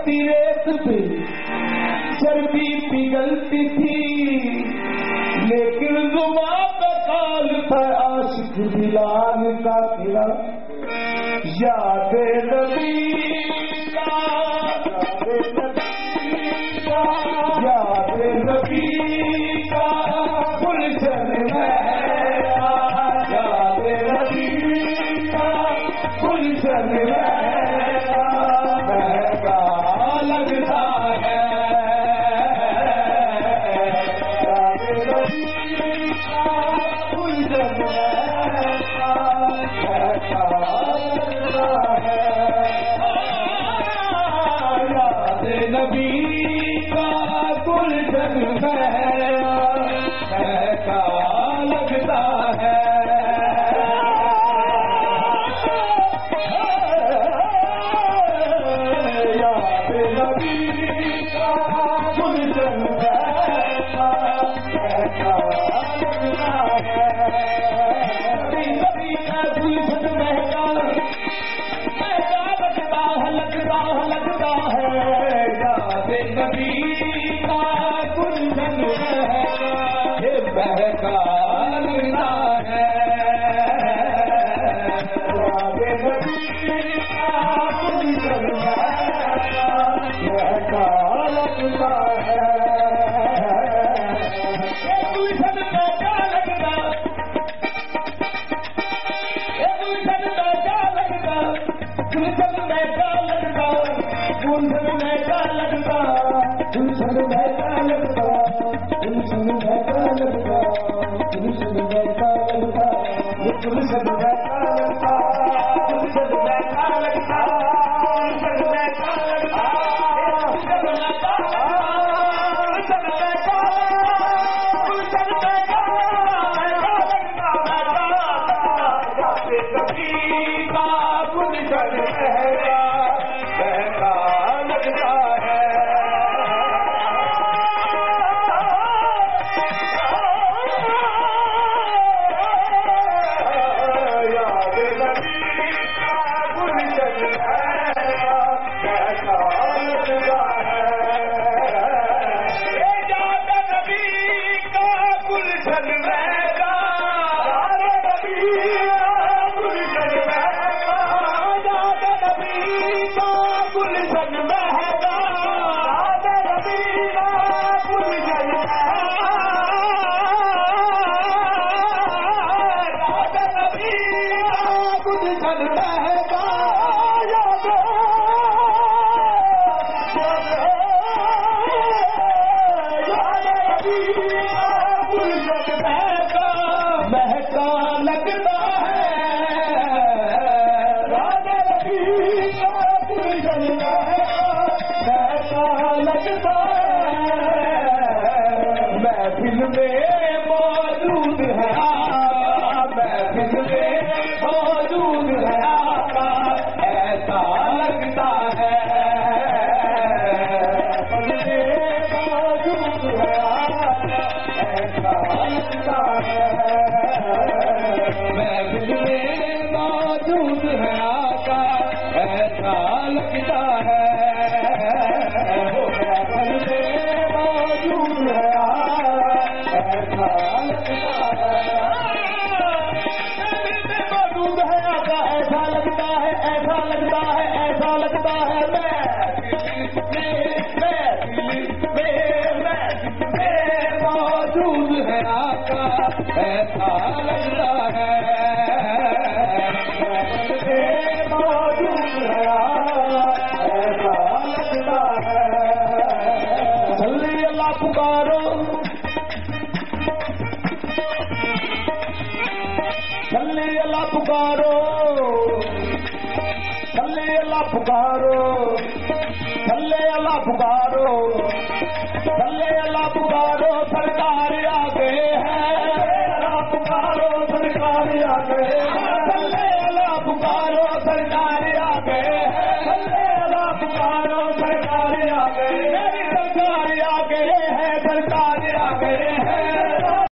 बरसती रेत पे चर्बी पिघलती थी, लेकिन जुबां पे काल था आशिक बिलाल का तेरा। याद नबी का, याद नबी का गुलशन मेरा, याद नबी का गुलशन मेरा महका लगता है। याद नबी का गुलशन मेरा महका लगता है। याद नबी का गुलशन मेरा महका लगता है। याद नबी का गुलशन महका लगता है। नबी का गुलशन महका लगता है, लगता है, लगता है। याद नबी का गुलशन महका लगता है। याद नबी का गुलशन महका लगता है। गुलशन महका लगता, गुलशन महका लगता, गुलशन महका लगता, गुलशन महका लगता, गुलशन महका लगता, गुलशन महका लगता, गुलशन महका लगता, गुलशन महका लगता, गुलशन महका लगता, गुलशन महका लगता, गुलशन महका, गुलशन महका, गुलशन महका लगता, कभी का गुलशन महका लगता है। याद नबी का गुलशन महका लगता है। याद नबी का गुलशन महका, याद नबी का गुलशन महका, याद नबी का गुलशन महका, याद नबी का गुलशन महका, याद नबी का गुलशन महका, याद नबी का गुलशन महका महका लगता है। याद नबी का गुलशन महका लगता है। महफिल में मौजूद है आका, महफिल में मौजूद है आका, ऐसा लगता है। महफिल में मौजूद है आका, ऐसा लगता है। महफिल में मौजूद है आका, ऐसा लगता है। महफिल में मौजूद है आका, ऐसा लगता है। महफिल में मौजूद है आका, ऐसा लगता है, ऐसा लगता है, ऐसा लगता है। मौजूद है आका, ऐसा लगता है। मौजूद है आका, ऐसा लगता है। जल्दी अल्लाह पुकारो, जल्दी अल्लाह पुकारो, जल्दी अल्लाह पुकारो, जल्दी अल्लाह पुकारो, जल्दी